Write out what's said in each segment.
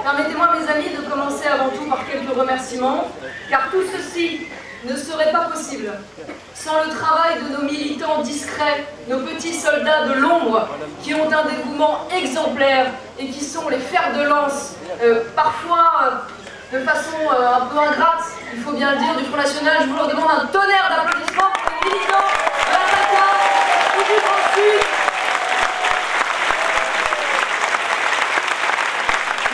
Permettez-moi, mes amis, de commencer avant tout par quelques remerciements, car tout ceci ne serait pas possible sans le travail de nos militants discrets, nos petits soldats de l'ombre, qui ont un dévouement exemplaire et qui sont les fers de lance, parfois de façon un peu ingrate, il faut bien le dire, du Front National. Je vous leur demande un tonnerre d'applaudissements pour les militants de la FACA ou du Grand Sud.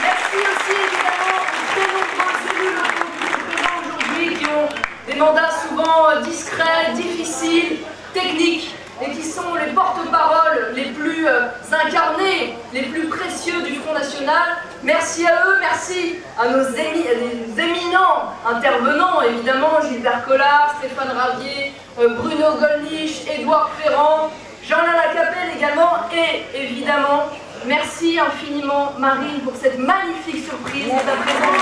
Merci aussi évidemment aux très nombreux élus locaux qui sont présents aujourd'hui, qui ont des mandats souvent discrets, difficiles, techniques, et qui sont les porte-paroles les plus incarnés, les plus précieux du Front National. Merci à eux, merci à nos éminents intervenants, évidemment, Gilbert Collard, Stéphane Ravier, Bruno Gollnisch, Édouard Ferrand, Jean-Alain Lacapelle également, et évidemment, merci infiniment Marine pour cette magnifique surprise de ta présence.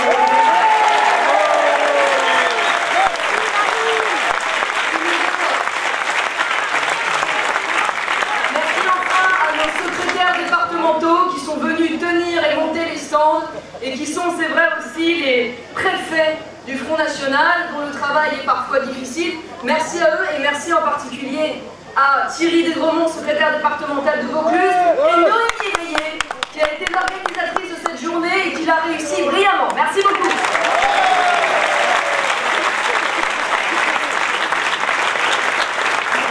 Qui sont venus tenir et monter les stands et qui sont, c'est vrai aussi, les préfets du Front National dont le travail est parfois difficile. Merci à eux et merci en particulier à Thierry Desgremont, secrétaire départemental de Vaucluse, et Noémie Veillet, qui a été l'organisatrice de cette journée et qui l'a réussi brillamment. Merci beaucoup.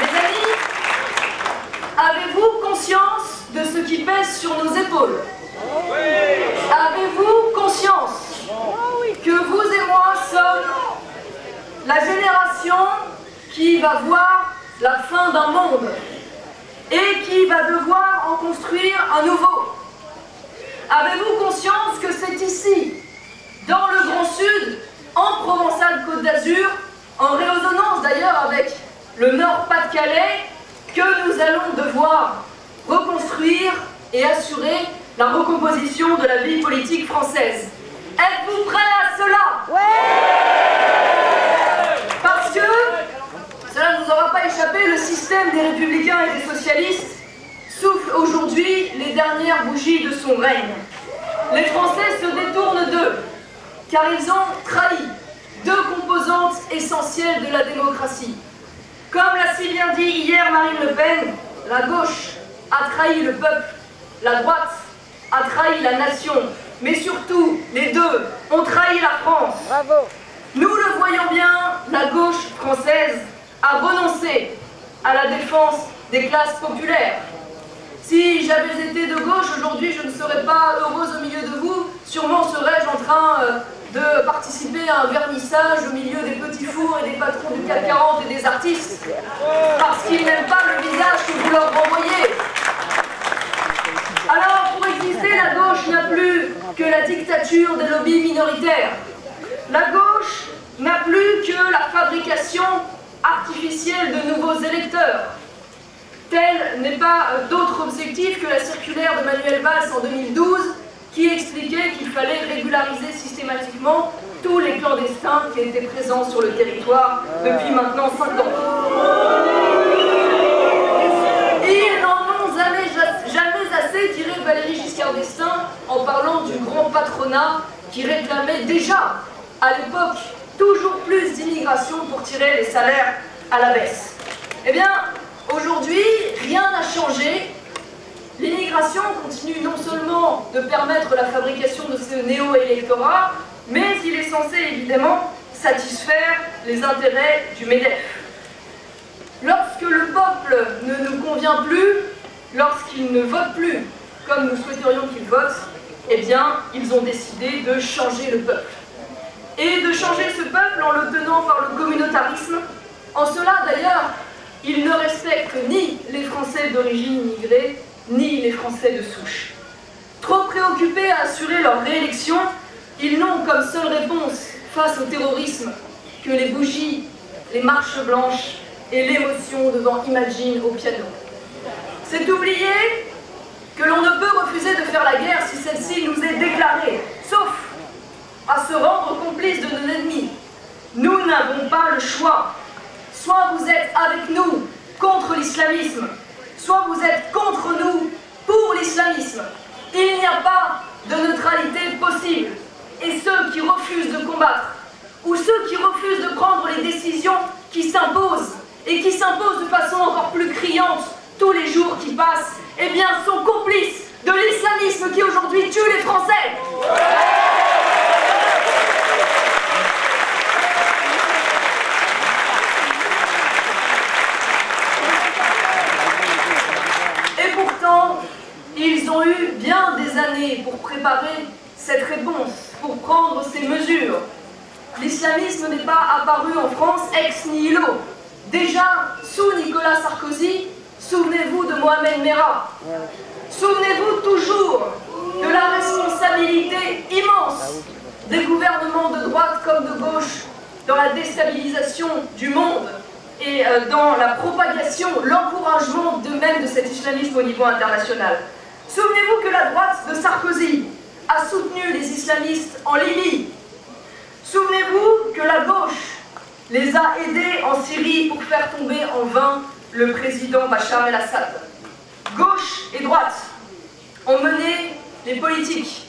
Mes amis, avez-vous conscience de ce qui pèse sur nos épaules? Oui. Avez-vous conscience que vous et moi sommes la génération qui va voir la fin d'un monde et qui va devoir en construire un nouveau? Avez-vous conscience que c'est ici, dans le Grand Sud, en Provençal-Côte d'Azur, en résonance d'ailleurs avec le Nord-Pas-de-Calais, que nous allons devoir reconstruire et assurer la recomposition de la vie politique française? Êtes-vous prêts à cela? Oui. Parce que, cela ne vous aura pas échappé, le système des Républicains et des Socialistes souffle aujourd'hui les dernières bougies de son règne. Les Français se détournent d'eux, car ils ont trahi deux composantes essentielles de la démocratie. Comme l'a si bien dit hier Marine Le Pen, la gauche a trahi le peuple, la droite a trahi la nation, mais surtout, les deux ont trahi la France. Bravo. Nous le voyons bien, la gauche française a renoncé à la défense des classes populaires. Si j'avais été de gauche, aujourd'hui je ne serais pas heureuse au milieu de vous, sûrement serais-je en train de participer à un vernissage au milieu des petits fours et des patrons du CAC 40 et des artistes, parce qu'ils n'aiment pas le visage que vous leur renvoyez. Alors, pour exister, la gauche n'a plus que la dictature des lobbies minoritaires. La gauche n'a plus que la fabrication artificielle de nouveaux électeurs. Tel n'est pas d'autre objectif que la circulaire de Manuel Valls en 2012 qui expliquait qu'il fallait régulariser systématiquement tous les clandestins qui étaient présents sur le territoire depuis maintenant 5 ans. Ils n'en ont jamais assez tiré Valéry Giscard d'Estaing en parlant du grand patronat qui réclamait déjà, à l'époque, toujours plus d'immigration pour tirer les salaires à la baisse. Eh bien, aujourd'hui, rien n'a changé. L'immigration continue non seulement de permettre la fabrication de ce néo-électorat, mais il est censé évidemment satisfaire les intérêts du MEDEF. Lorsque le peuple ne nous convient plus, lorsqu'il ne vote plus comme nous souhaiterions qu'il vote, eh bien, ils ont décidé de changer le peuple. Et de changer ce peuple en le tenant par le communautarisme. En cela, d'ailleurs, ils ne respectent ni les Français d'origine immigrée, ni les Français de souche. Trop préoccupés à assurer leur réélection, ils n'ont comme seule réponse face au terrorisme que les bougies, les marches blanches et l'émotion devant Imagine au piano. C'est oublier que l'on ne peut refuser de faire la guerre si celle-ci nous est déclarée, sauf à se rendre complice de nos ennemis. Nous n'avons pas le choix. Soit vous êtes avec nous contre l'islamisme, soit vous êtes contre nous pour l'islamisme. Il n'y a pas de neutralité possible. ceux qui refusent de prendre les décisions qui s'imposent, et qui s'imposent de façon encore plus criante tous les jours qui passent, eh bien, sont complices de l'islamisme qui aujourd'hui tue les Français. Et pourtant, ils ont eu bien des années pour préparer cette réponse, pour prendre ces mesures. L'islamisme n'est pas apparu en France ex nihilo. Déjà, sous Nicolas Sarkozy, souvenez-vous de Mohamed Merah. Souvenez-vous toujours de la responsabilité immense des gouvernements de droite comme de gauche dans la déstabilisation du monde et dans la propagation, l'encouragement même de cet islamisme au niveau international. Souvenez-vous que la droite de Sarkozy a soutenu les islamistes en Libye. Souvenez-vous que la gauche les a aidés en Syrie pour faire tomber en vain le président Bachar el-Assad. Gauche et droite ont mené les politiques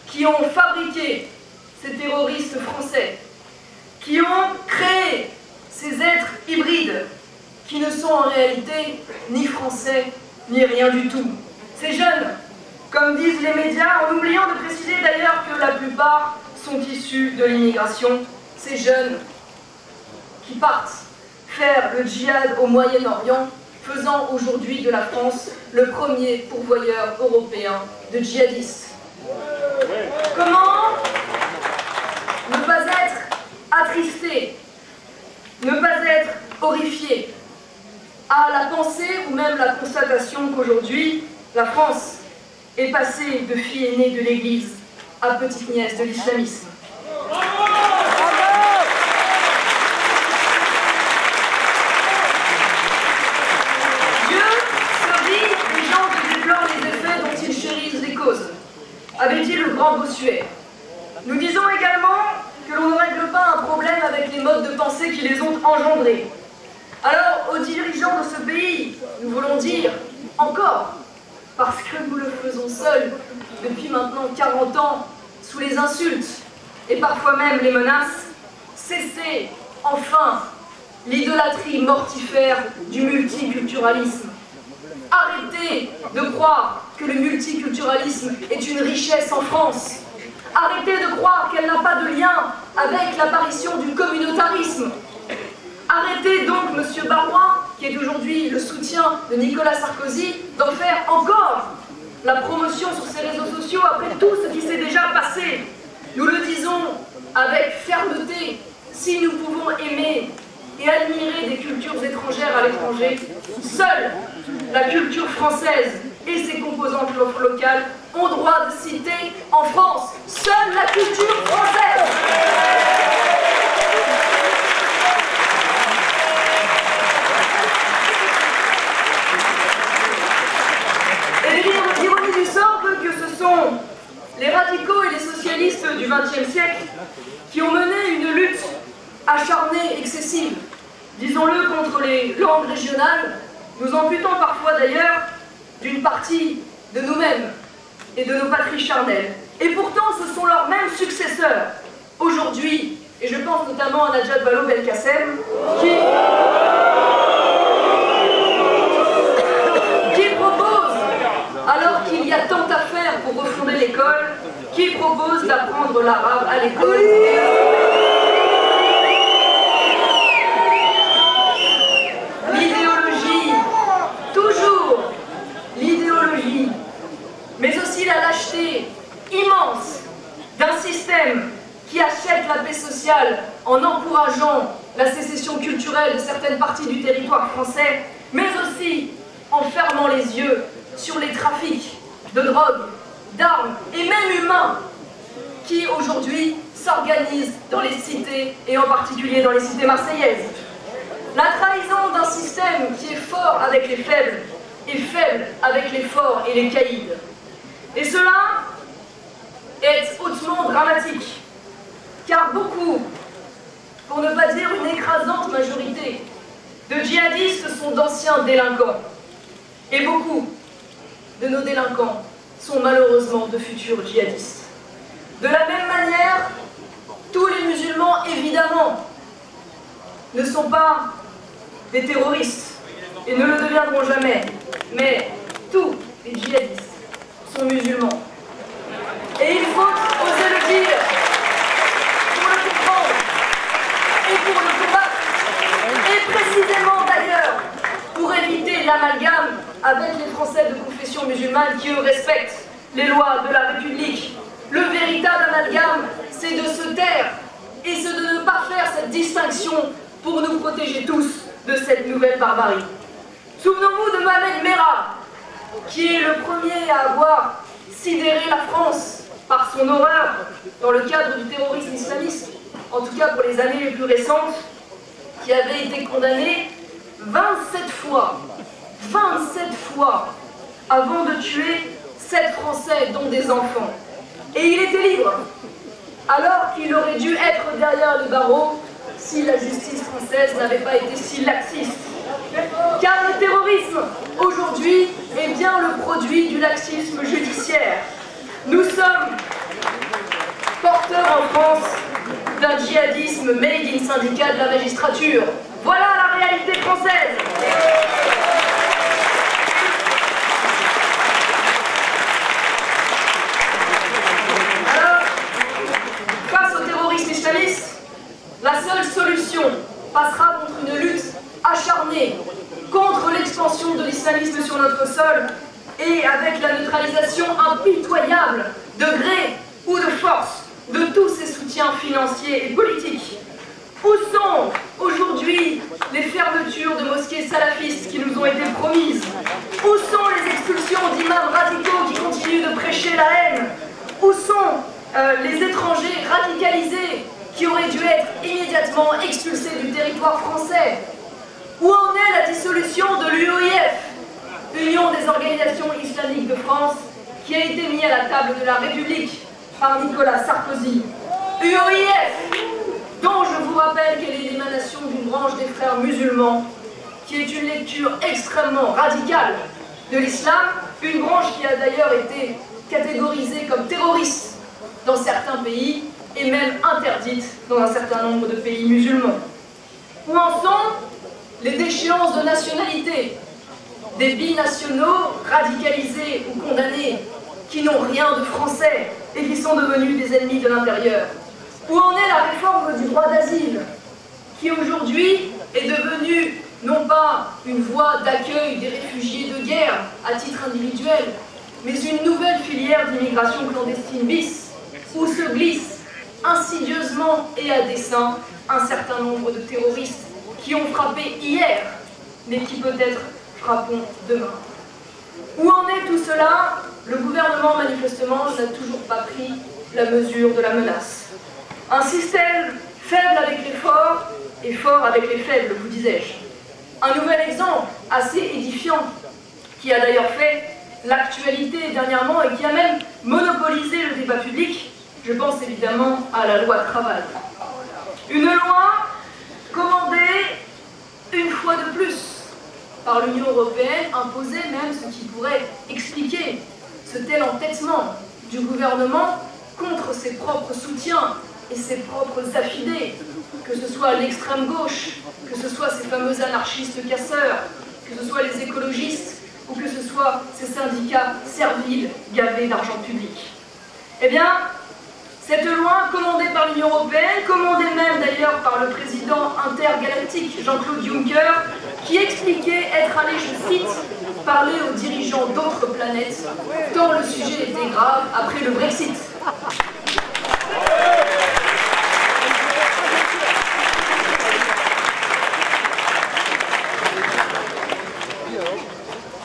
qui ont fabriqué ces terroristes français, qui ont créé ces êtres hybrides qui ne sont en réalité ni français ni rien du tout. Ces jeunes, comme disent les médias, en oubliant de préciser d'ailleurs que la plupart sont issus de l'immigration, ces jeunes qui partent faire le djihad au Moyen-Orient, faisant aujourd'hui de la France le premier pourvoyeur européen de djihadistes. Comment ne pas être attristé, ne pas être horrifié à la pensée ou même la constatation qu'aujourd'hui, la France est passée de fille aînée de l'Église à petite nièce de l'islamisme. Avait-il le grand Bossuet. Nous disons également que l'on ne règle pas un problème avec les modes de pensée qui les ont engendrés. Alors, aux dirigeants de ce pays, nous voulons dire encore, parce que nous le faisons seuls depuis maintenant 40 ans, sous les insultes et parfois même les menaces, cessez enfin l'idolâtrie mortifère du multiculturalisme. Arrêtez de croire que le multiculturalisme est une richesse en France. Arrêtez de croire qu'elle n'a pas de lien avec l'apparition du communautarisme. Arrêtez donc, Monsieur Baroin, qui est aujourd'hui le soutien de Nicolas Sarkozy, d'en faire encore la promotion sur ses réseaux sociaux après tout ce qui s'est déjà passé. Nous le disons avec fermeté, si nous pouvons aimer et admirer des cultures étrangères à l'étranger, seule la culture française et ses composantes locales ont droit de citer en France. Seule la culture française. Et l'ironie du sort veut que ce sont les radicaux et les socialistes du XXe siècle qui ont mené une lutte acharnée, excessive, disons-le, contre les langues régionales, nous amputant parfois d'ailleurs d'une partie de nous-mêmes et de nos patries charnelles. Et pourtant, ce sont leurs mêmes successeurs, aujourd'hui, et je pense notamment à Najat Vallaud-Belkacem, qui propose, alors qu'il y a tant à faire pour refonder l'école, qui propose d'apprendre l'arabe à l'école. Mais aussi la lâcheté immense d'un système qui achète la paix sociale en encourageant la sécession culturelle de certaines parties du territoire français, mais aussi en fermant les yeux sur les trafics de drogue, d'armes et même humains qui aujourd'hui s'organisent dans les cités et en particulier dans les cités marseillaises. La trahison d'un système qui est fort avec les faibles et faible avec les forts et les caïds. Et cela est hautement dramatique, car beaucoup, pour ne pas dire une écrasante majorité, de djihadistes sont d'anciens délinquants. Et beaucoup de nos délinquants sont malheureusement de futurs djihadistes. De la même manière, tous les musulmans musulmans, évidemment, ne sont pas des terroristes et ne le deviendront jamais. Mais tous les djihadistes sont musulmans. Et il faut oser le dire pour le comprendre et pour le combattre. Et précisément d'ailleurs pour éviter l'amalgame avec les Français de confession musulmane qui eux respectent les lois de la République. Le véritable amalgame, c'est de se taire et c'est de ne pas faire cette distinction pour nous protéger tous de cette nouvelle barbarie. Souvenons-nous de Mohamed Merah, qui est le premier à avoir sidéré la France par son horreur dans le cadre du terrorisme islamiste, en tout cas pour les années les plus récentes, qui avait été condamné 27 fois avant de tuer 7 Français, dont des enfants. Et il était libre, alors qu'il aurait dû être derrière les barreaux si la justice française n'avait pas été si laxiste. Car le terrorisme, aujourd'hui, est bien le produit du laxisme judiciaire. Nous sommes porteurs en France d'un djihadisme made in syndicat de la magistrature. Voilà la réalité française. Alors, face au terrorisme islamiste, la seule solution passera contre une lutte acharnée contre l'expansion de l'islamisme sur notre sol et avec la neutralisation impitoyable de gré ou de force de tous ces soutiens financiers et politiques. Où sont aujourd'hui les fermetures de mosquées salafistes qui nous ont été promises? Où sont les expulsions d'imams radicaux qui continuent de prêcher la haine? Où sont les étrangers radicalisés qui auraient dû être immédiatement expulsés du territoire français? Où en est la dissolution de l'UOIF, Union des organisations islamiques de France, qui a été mise à la table de la République par Nicolas Sarkozy? UOIF, dont je vous rappelle qu'elle est l'émanation d'une branche des frères musulmans, qui est une lecture extrêmement radicale de l'islam, une branche qui a d'ailleurs été catégorisée comme terroriste dans certains pays et même interdite dans un certain nombre de pays musulmans. Où en sont les déchéances de nationalité des binationaux radicalisés ou condamnés qui n'ont rien de français et qui sont devenus des ennemis de l'intérieur? Où en est la réforme du droit d'asile, qui aujourd'hui est devenue non pas une voie d'accueil des réfugiés de guerre à titre individuel, mais une nouvelle filière d'immigration clandestine bis, où se glissent insidieusement et à dessein un certain nombre de terroristes qui ont frappé hier, mais qui peut-être frapperont demain. Où en est tout cela? Le gouvernement, manifestement, n'a toujours pas pris la mesure de la menace. Un système faible avec les forts et fort avec les faibles, vous disais-je. Un nouvel exemple assez édifiant, qui a d'ailleurs fait l'actualité dernièrement et qui a même monopolisé le débat public, je pense évidemment à la loi travail. Une loi commandée une fois de plus par l'Union européenne, imposée même, ce qui pourrait expliquer ce tel entêtement du gouvernement contre ses propres soutiens et ses propres affidés, que ce soit l'extrême gauche, que ce soit ces fameux anarchistes casseurs, que ce soit les écologistes, ou que ce soit ces syndicats serviles gavés d'argent public. Eh bien, cette loi commandée par l'Union européenne, commandée même d'ailleurs par le président intergalactique Jean-Claude Juncker, qui expliquait être allé, je cite, parler aux dirigeants d'autres planètes, tant le sujet était grave après le Brexit.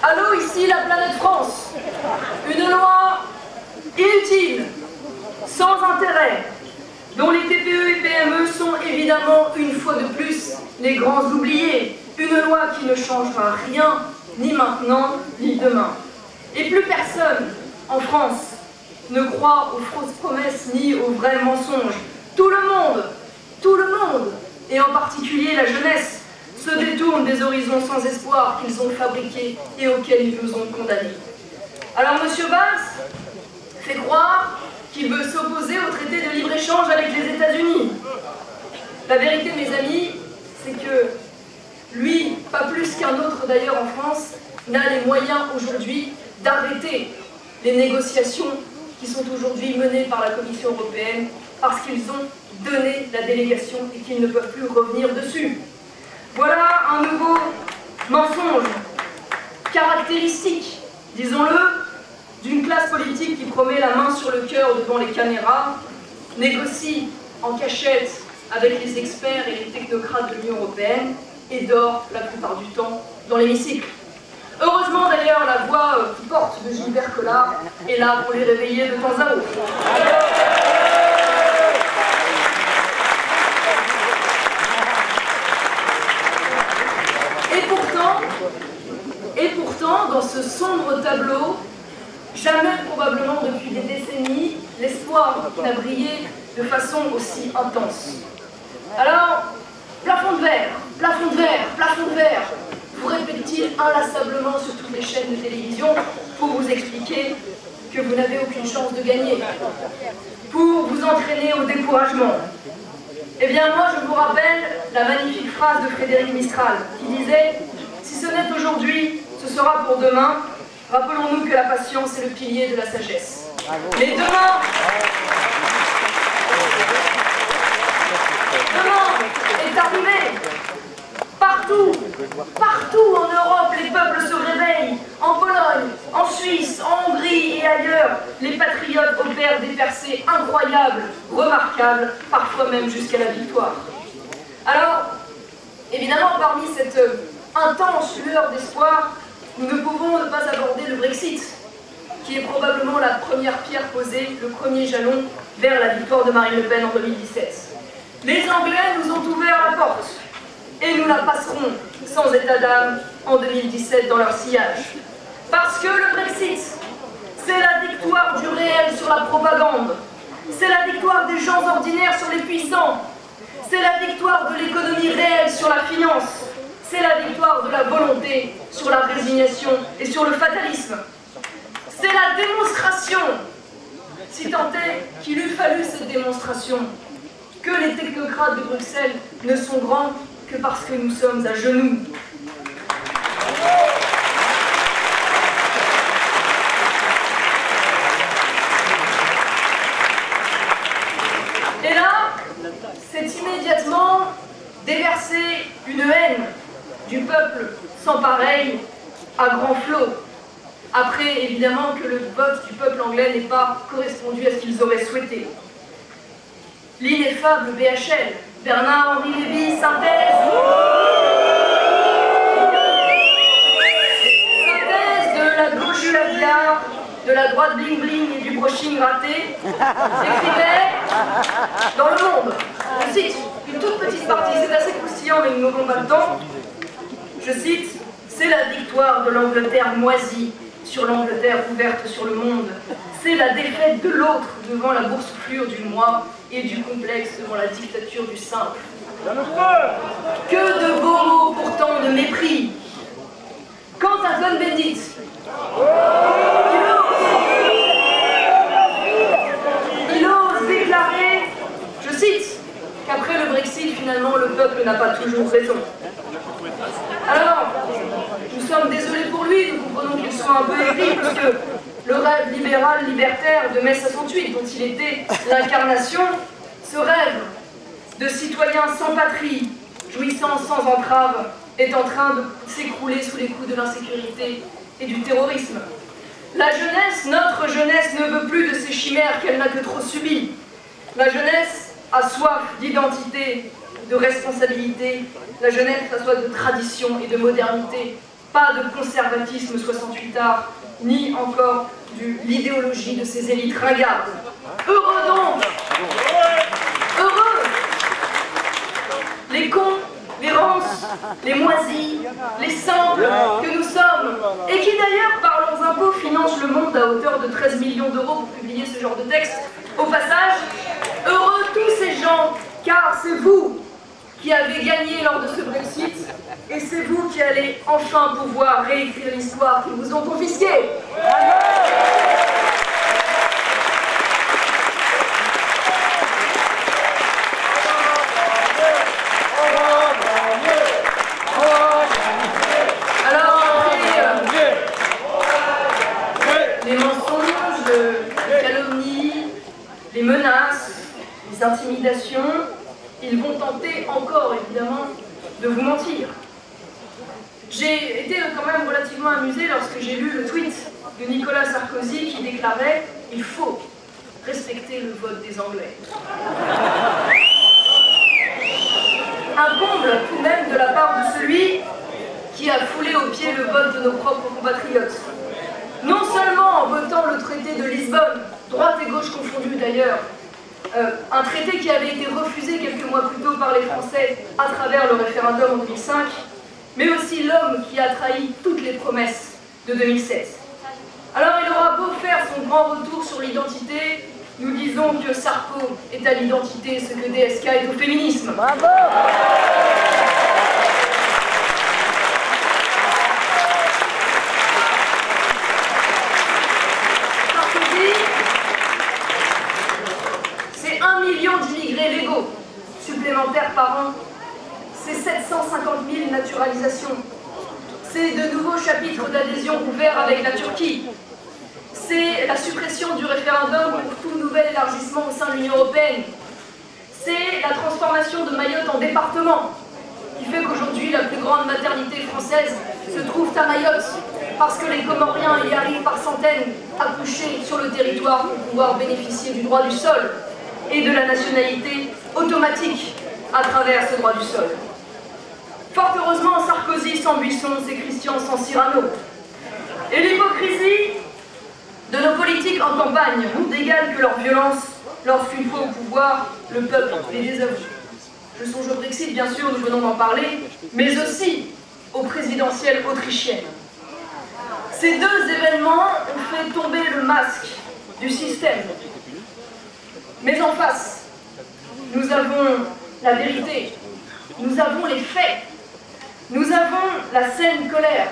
Allô, ici la planète France. Une loi inutile, sans intérêt, dont les TPE et PME sont évidemment une fois de plus les grands oubliés. Une loi qui ne changera rien, ni maintenant, ni demain. Et plus personne, en France, ne croit aux fausses promesses ni aux vrais mensonges. Tout le monde, et en particulier la jeunesse, se détourne des horizons sans espoir qu'ils ont fabriqués et auxquels ils nous ont condamnés. Alors M. Valls fait croire qu'il veut s'opposer au traité de libre-échange avec les États-Unis. La vérité, mes amis, c'est que lui, pas plus qu'un autre d'ailleurs en France, n'a les moyens aujourd'hui d'arrêter les négociations qui sont aujourd'hui menées par la Commission européenne parce qu'ils ont donné la délégation et qu'ils ne peuvent plus revenir dessus. Voilà un nouveau mensonge caractéristique, disons-le, d'une classe politique qui promet la main sur le cœur devant les caméras, négocie en cachette avec les experts et les technocrates de l'Union européenne et dort la plupart du temps dans l'hémicycle. Heureusement d'ailleurs, la voix qui porte de Gilbert Collard est là pour les réveiller de temps à autre. Et pourtant, dans ce sombre tableau, jamais probablement depuis des décennies, l'espoir n'a brillé de façon aussi intense. Alors, plafond de verre, plafond de verre, plafond de verre, vous répète-t-il inlassablement sur toutes les chaînes de télévision pour vous expliquer que vous n'avez aucune chance de gagner, pour vous entraîner au découragement. Eh bien moi je vous rappelle la magnifique phrase de Frédéric Mistral qui disait « Si ce n'est aujourd'hui, ce sera pour demain. Rappelons-nous que la patience est le pilier de la sagesse. » Mais demain est arrivé. Partout en Europe, les peuples se réveillent. En Pologne, en Suisse, en Hongrie et ailleurs, les patriotes opèrent des percées incroyables, remarquables, parfois même jusqu'à la victoire. Alors, évidemment, parmi cette intense lueur d'espoir, nous ne pouvons ne pas aborder le Brexit, qui est probablement la première pierre posée, le premier jalon vers la victoire de Marine Le Pen en 2017. Les Anglais nous ont ouvert la porte. Et nous la passerons sans état d'âme en 2017 dans leur sillage. Parce que le Brexit, c'est la victoire du réel sur la propagande. C'est la victoire des gens ordinaires sur les puissants. C'est la victoire de l'économie réelle sur la finance. C'est la victoire de la volonté sur la résignation et sur le fatalisme. C'est la démonstration, si tant est qu'il eût fallu cette démonstration, que les technocrates de Bruxelles ne sont grands que parce que nous sommes à genoux. Et là, c'est immédiatement déverser une haine du peuple sans pareil à grand flot. Après, évidemment, que le vote du peuple anglais n'ait pas correspondu à ce qu'ils auraient souhaité. L'ineffable BHL, Bernard-Henri Lévy, synthèse de la gauche caviar, de la droite bling-bling et du brushing raté, écrivait dans Le Monde, je cite, une toute petite partie, c'est assez croustillant mais nous n'aurons pas le temps, je cite, « C'est la victoire de l'Angleterre moisie sur l'Angleterre ouverte sur le monde. C'est la défaite de l'autre devant la boursouflure du moi et du complexe devant la dictature du simple. » Que de beaux mots pourtant de mépris. Quant à Cohn-Bendit, il ose déclarer, je cite, qu'après le Brexit, finalement, le peuple n'a pas toujours raison. Alors, nous sommes désolés pour lui, nous comprenons qu'il soit un peu aigri, parce que le rêve libéral libertaire de mai 68, dont il était l'incarnation, ce rêve de citoyen sans patrie, jouissant sans entrave, est en train de s'écrouler sous les coups de l'insécurité et du terrorisme. La jeunesse, notre jeunesse, ne veut plus de ces chimères qu'elle n'a que trop subies. La jeunesse a soif d'identité, de responsabilité. La jeunesse a soif de tradition et de modernité. Pas de conservatisme 68ard, ni encore de l'idéologie de ces élites ringardes. Heureux donc! Heureux! Les cons, les rances, les moisis, les simples que nous sommes, et qui d'ailleurs, par leurs impôts, financent le monde à hauteur de 13 millions d'euros pour publier ce genre de texte. Au passage, heureux tous ces gens, car c'est vous qui avez gagné lors de ce Brexit, et c'est vous qui allez enfin pouvoir réécrire l'histoire qu'ils vous ont confisquée. menaces, les intimidations, ils vont tenter encore, évidemment, de vous mentir. J'ai été quand même relativement amusée lorsque j'ai lu le tweet de Nicolas Sarkozy qui déclarait « Il faut respecter le vote des Anglais ». Un comble tout de même de la part de celui qui a foulé au pied le vote de nos propres compatriotes. Non seulement en votant le traité de Lisbonne, droite et gauche confondues d'ailleurs, un traité qui avait été refusé quelques mois plus tôt par les Français à travers le référendum en 2005, mais aussi l'homme qui a trahi toutes les promesses de 2016. Alors il aura beau faire son grand retour sur l'identité, nous disons que Sarko est à l'identité ce que DSK est au féminisme. Bravo! Sarkozy, c'est 1 million d'immigrés légaux supplémentaires par an. C'est 750 000 naturalisations. C'est de nouveaux chapitres d'adhésion ouverts avec la Turquie. C'est la suppression du référendum pour tout nouvel élargissement au sein de l'Union européenne. C'est la transformation de Mayotte en département, qui fait qu'aujourd'hui la plus grande maternité française se trouve à Mayotte, parce que les Comoriens y arrivent par centaines à coucher sur le territoire pour pouvoir bénéficier du droit du sol et de la nationalité automatique à travers ce droit du sol. Fort heureusement, Sarkozy sans Buisson, c'est Christian sans Cyrano. Et l'hypocrisie de nos politiques en campagne n'ont d'égal que leur violence lorsqu'une fois au pouvoir, le peuple les désavoue. Je songe au Brexit, bien sûr, nous venons d'en parler, mais aussi aux présidentielles autrichiennes. Ces deux événements ont fait tomber le masque du système. Mais en face, nous avons la vérité, nous avons les faits, nous avons la saine colère,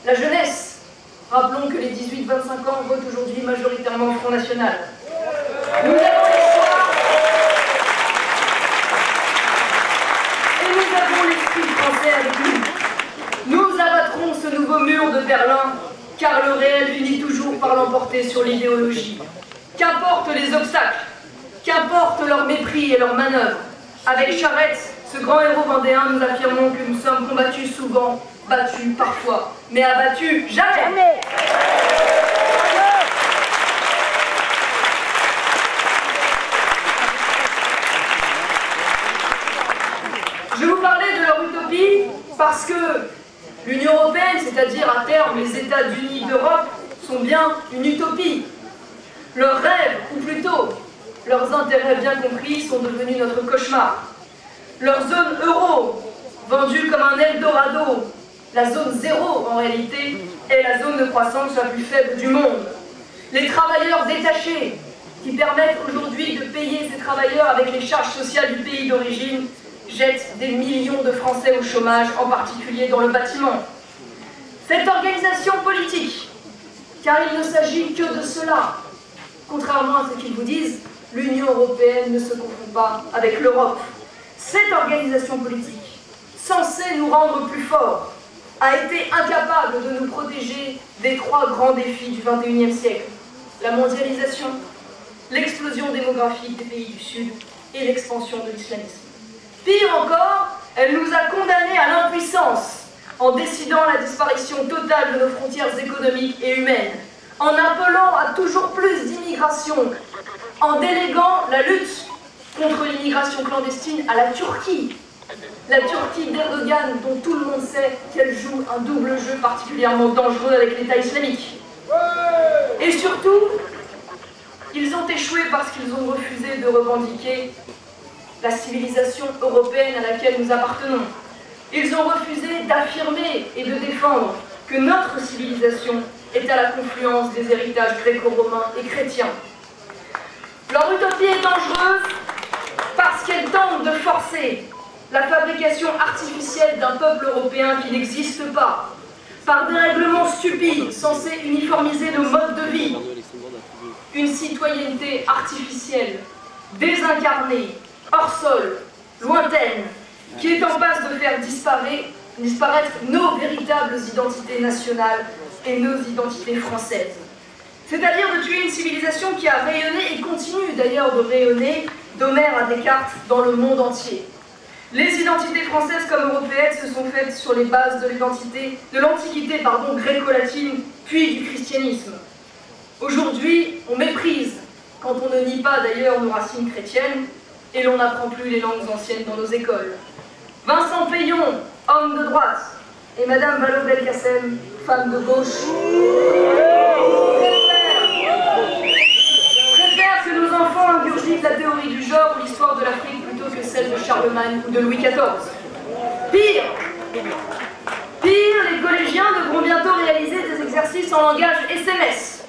la jeunesse. Rappelons que les 18-25 ans votent aujourd'hui majoritairement au Front National. Nous avons l'espoir et nous avons l'esprit français avec nous. Nous abattrons ce nouveau mur de Berlin, car le réel finit toujours par l'emporter sur l'idéologie. Qu'importent les obstacles, qu'importe leur mépris et leurs manœuvres. Avec Charette, ce grand héros vendéen, nous affirmons que nous sommes combattus souvent, battus parfois, mais abattus jamais. Je vous parlais de leur utopie parce que l'Union européenne, c'est-à-dire à terme les États-Unis d'Europe, sont bien une utopie. Leurs rêves, ou plutôt leurs intérêts bien compris, sont devenus notre cauchemar. Leur zone euro, vendue comme un Eldorado, la zone zéro en réalité, est la zone de croissance la plus faible du monde. Les travailleurs détachés, qui permettent aujourd'hui de payer ces travailleurs avec les charges sociales du pays d'origine, jettent des millions de Français au chômage, en particulier dans le bâtiment. Cette organisation politique, car il ne s'agit que de cela, contrairement à ce qu'ils vous disent, l'Union européenne ne se confond pas avec l'Europe. Cette organisation politique, censée nous rendre plus forts, a été incapable de nous protéger des trois grands défis du XXIe siècle. La mondialisation, l'explosion démographique des pays du Sud et l'expansion de l'islamisme. Pire encore, elle nous a condamnés à l'impuissance en décidant la disparition totale de nos frontières économiques et humaines, en appelant à toujours plus d'immigration, en déléguant la lutte contre l'immigration clandestine à la Turquie. La Turquie d'Erdogan, dont tout le monde sait qu'elle joue un double jeu particulièrement dangereux avec l'État islamique. Et surtout, ils ont échoué parce qu'ils ont refusé de revendiquer la civilisation européenne à laquelle nous appartenons. Ils ont refusé d'affirmer et de défendre que notre civilisation est à la confluence des héritages gréco-romains et chrétiens. Leur utopie est dangereuse parce qu'elle tente de forcer la fabrication artificielle d'un peuple européen qui n'existe pas, par des règlements stupides censés uniformiser nos modes de vie, une citoyenneté artificielle, désincarnée, hors sol, lointaine, qui est en passe de faire disparaître nos véritables identités nationales et nos identités françaises. C'est-à-dire de tuer une civilisation qui a rayonné et continue d'ailleurs de rayonner d'Homère à Descartes dans le monde entier. Les identités françaises comme européennes se sont faites sur les bases de l'Antiquité gréco-latine, puis du christianisme. Aujourd'hui, on méprise, quand on ne nie pas d'ailleurs nos racines chrétiennes, et l'on n'apprend plus les langues anciennes dans nos écoles. Vincent Payon, homme de droite, et Madame Vallaud-Belkacem, femme de gauche, préfèrent que nos enfants ingurgitent la théorie du genre ou l'histoire de l'Afrique plutôt que celle de Charlemagne ou de Louis XIV. Pire, les collégiens devront bientôt réaliser des exercices en langage SMS,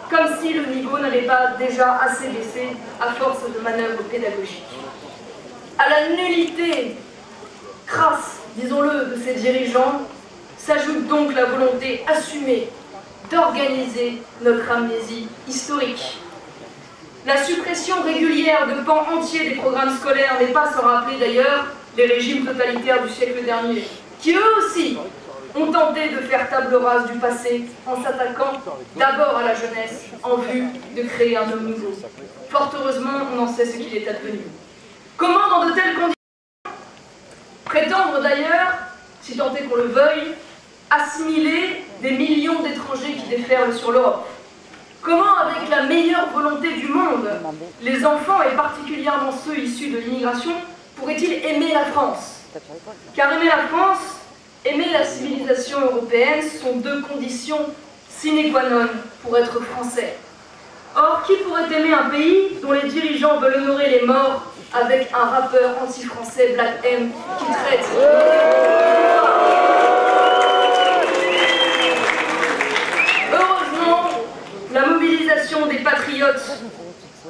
comme si le niveau n'avait pas déjà assez baissé à force de manœuvres pédagogiques. À la nullité crasse, disons-le, de ces dirigeants, s'ajoute donc la volonté assumée d'organiser notre amnésie historique. La suppression régulière de pans entiers des programmes scolaires n'est pas sans rappeler d'ailleurs les régimes totalitaires du siècle dernier, qui eux aussi ont tenté de faire table rase du passé en s'attaquant d'abord à la jeunesse en vue de créer un homme nouveau. Fort heureusement, on en sait ce qu'il est advenu. Comment, dans de telles conditions, prétendre d'ailleurs, si tant est qu'on le veuille, assimiler des millions d'étrangers qui déferlent sur l'Europe? Comment, avec la meilleure volonté du monde, les enfants, et particulièrement ceux issus de l'immigration, pourraient-ils aimer la France? Car aimer la France, aimer la civilisation européenne sont deux conditions sine qua non pour être français. Or, qui pourrait aimer un pays dont les dirigeants veulent honorer les morts avec un rappeur anti-français Black M qui traite Heureusement, la mobilisation des patriotes,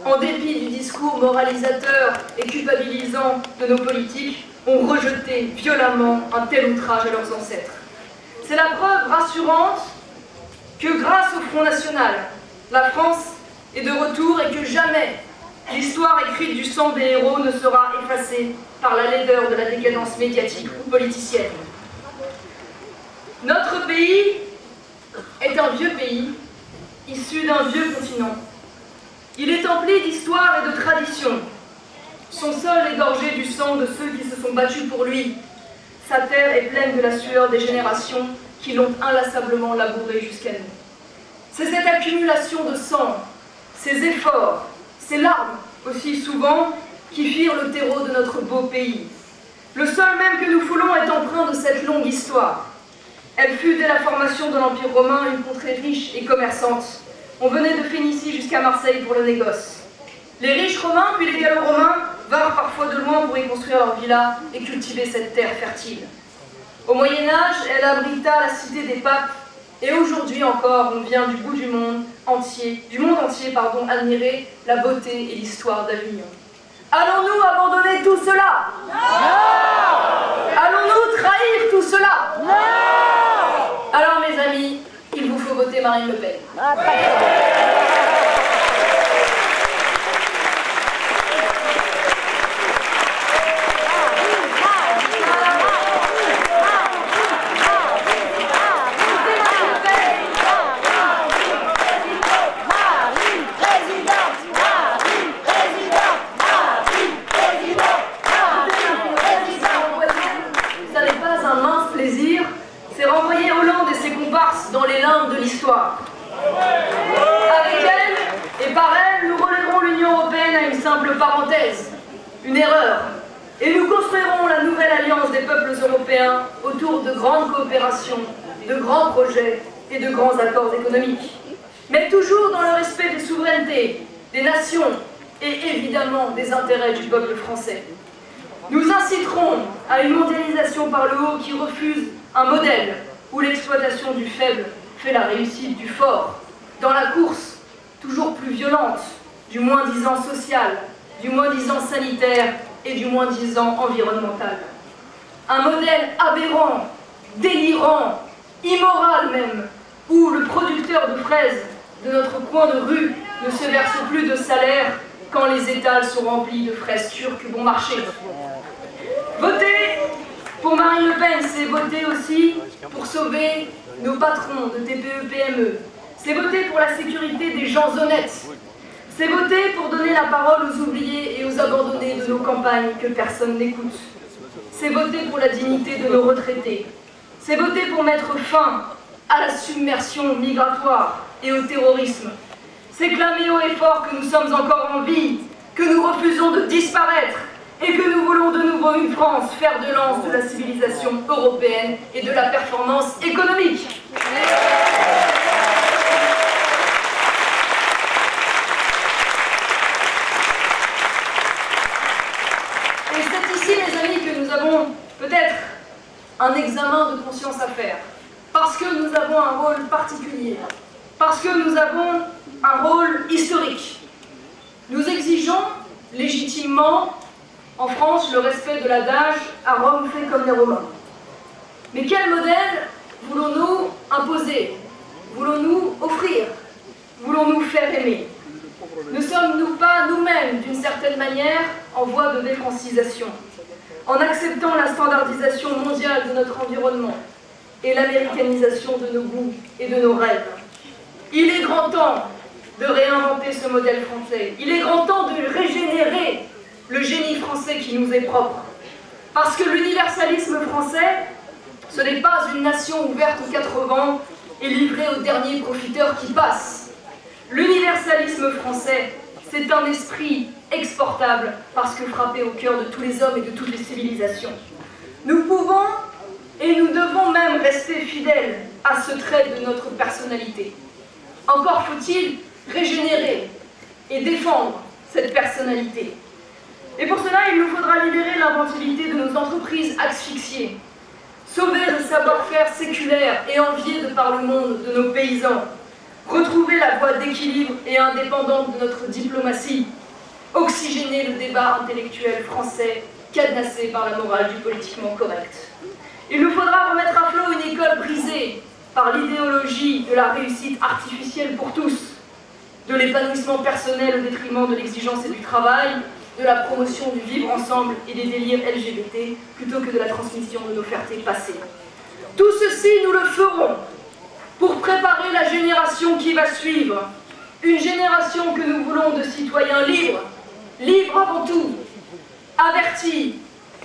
en dépit du discours moralisateur et culpabilisant de nos politiques, ont rejeté violemment un tel outrage à leurs ancêtres. C'est la preuve rassurante que grâce au Front National, la France est de retour et que jamais l'histoire écrite du sang des héros ne sera effacée par la laideur de la décadence médiatique ou politicienne. Notre pays est un vieux pays, issu d'un vieux continent. Il est empli d'histoire et de traditions. Son sol est gorgé du sang de ceux qui se sont battus pour lui. Sa terre est pleine de la sueur des générations qui l'ont inlassablement labouré jusqu'à nous. C'est cette accumulation de sang, ces efforts, ces larmes aussi souvent, qui firent le terreau de notre beau pays. Le sol même que nous foulons est empreint de cette longue histoire. Elle fut dès la formation de l'Empire romain une contrée riche et commerçante. On venait de Phénicie jusqu'à Marseille pour le négoce. Les riches romains puis les gallo-romains vinrent parfois de loin pour y construire leurs villas et cultiver cette terre fertile. Au Moyen-Âge, elle abrita la cité des papes, et aujourd'hui encore, on vient du bout du monde entier, admirer la beauté et l'histoire d'Avignon. Allons-nous abandonner tout cela? Non! Allons-nous trahir tout cela? Non! Alors mes amis, il vous faut voter Marine Le Pen. Dans les limbes de l'histoire. Avec elle, et par elle, nous relèverons l'Union européenne à une simple parenthèse, une erreur, et nous construirons la nouvelle alliance des peuples européens autour de grandes coopérations, de grands projets et de grands accords économiques. Mais toujours dans le respect des souverainetés, des nations et évidemment des intérêts du peuple français. Nous inciterons à une mondialisation par le haut qui refuse un modèle où l'exploitation du faible fait la réussite du fort, dans la course toujours plus violente du moins-disant social, du moins-disant sanitaire et du moins-disant environnemental. Un modèle aberrant, délirant, immoral même, où le producteur de fraises de notre coin de rue ne se verse plus de salaire quand les étals sont remplis de fraises turques bon marché. Voter pour Marine Le Pen, c'est voter aussi pour sauver nos patrons de TPE-PME. C'est voter pour la sécurité des gens honnêtes. C'est voter pour donner la parole aux oubliés et aux abandonnés de nos campagnes que personne n'écoute. C'est voter pour la dignité de nos retraités. C'est voter pour mettre fin à la submersion migratoire et au terrorisme. C'est clamer haut et fort que nous sommes encore en vie, que nous refusons de disparaître et que nous voulons de nouveau une France fer de lance de la civilisation européenne et de la performance économique. Et c'est ici, mes amis, que nous avons peut-être un examen de conscience à faire, parce que nous avons un rôle particulier, parce que nous avons un rôle historique. Nous exigeons légitimement en France le respect de l'adage « à Rome fait comme les Romains ». Mais quel modèle voulons-nous imposer? Voulons-nous offrir? Voulons-nous faire aimer? Ne sommes-nous pas nous-mêmes, d'une certaine manière, en voie de défrancisation, en acceptant la standardisation mondiale de notre environnement et l'américanisation de nos goûts et de nos rêves? Il est grand temps de réinventer ce modèle français. Il est grand temps de régénérer le génie français qui nous est propre. Parce que l'universalisme français, ce n'est pas une nation ouverte aux quatre vents et livrée aux derniers profiteurs qui passent. L'universalisme français, c'est un esprit exportable parce que frappé au cœur de tous les hommes et de toutes les civilisations. Nous pouvons et nous devons même rester fidèles à ce trait de notre personnalité. Encore faut-il régénérer et défendre cette personnalité. Et pour cela, il nous faudra libérer l'inventivité de nos entreprises asphyxiées, sauver le savoir-faire séculaire et envié de par le monde de nos paysans, retrouver la voie d'équilibre et indépendante de notre diplomatie, oxygéner le débat intellectuel français cadenassé par la morale du politiquement correct. Il nous faudra remettre à flot une école brisée par l'idéologie de la réussite artificielle pour tous, de l'épanouissement personnel au détriment de l'exigence et du travail, de la promotion du vivre ensemble et des délires LGBT, plutôt que de la transmission de nos fiertés passées. Tout ceci, nous le ferons pour préparer la génération qui va suivre, une génération que nous voulons de citoyens libres, libres avant tout, avertis,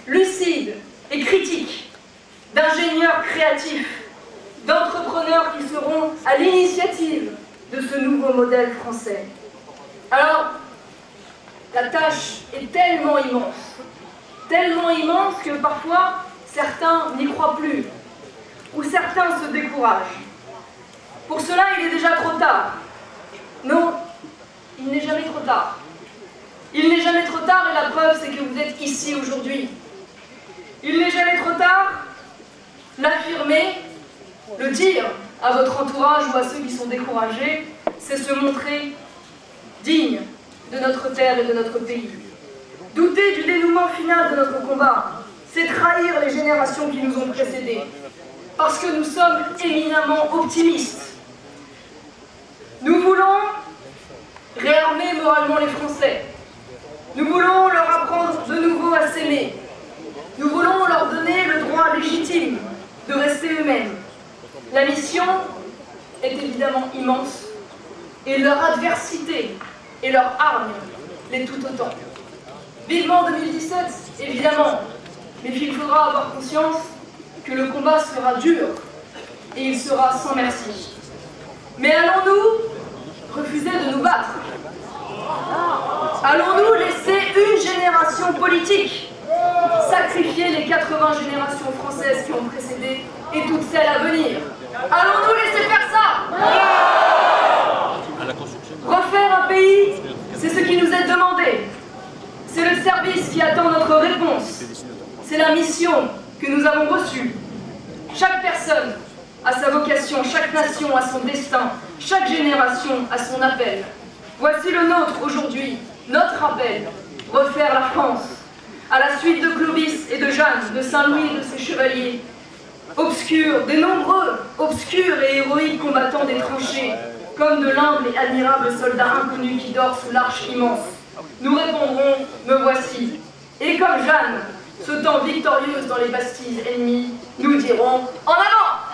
lucides et critiques, d'ingénieurs créatifs, d'entrepreneurs qui seront à l'initiative de ce nouveau modèle français. Alors, la tâche est tellement immense que parfois certains n'y croient plus, ou certains se découragent. Pour cela, il est déjà trop tard. Non, il n'est jamais trop tard. Il n'est jamais trop tard et la preuve c'est que vous êtes ici aujourd'hui. Il n'est jamais trop tard, l'affirmer, le dire à votre entourage ou à ceux qui sont découragés, c'est se montrer digne de notre terre et de notre pays. Douter du dénouement final de notre combat, c'est trahir les générations qui nous ont précédés, parce que nous sommes éminemment optimistes. Nous voulons réarmer moralement les Français. Nous voulons leur apprendre de nouveau à s'aimer. Nous voulons leur donner le droit légitime de rester eux-mêmes. La mission est évidemment immense, et leur adversité et leur hargne l'est tout autant. Vivement 2017, évidemment, mais il faudra avoir conscience que le combat sera dur, et il sera sans merci. Mais allons-nous refuser de nous battre? Allons-nous laisser une génération politique sacrifier les 80 générations françaises qui ont précédé et toutes celles à venir? Allons-nous laisser faire ça? Refaire un pays, c'est ce qui nous est demandé. C'est le service qui attend notre réponse. C'est la mission que nous avons reçue. Chaque personne a sa vocation, chaque nation a son destin, chaque génération a son appel. Voici le nôtre aujourd'hui, notre appel, refaire la France, à la suite de Clovis et de Jeanne, de Saint-Louis et de ses chevaliers, obscurs, des nombreux, obscurs et héroïques combattants des tranchées, comme de l'humble et admirable soldat inconnu qui dort sous l'arche immense. Nous répondrons, me voici. Et comme Jeanne, sautant victorieuse dans les bastilles ennemies, nous dirons, en avant!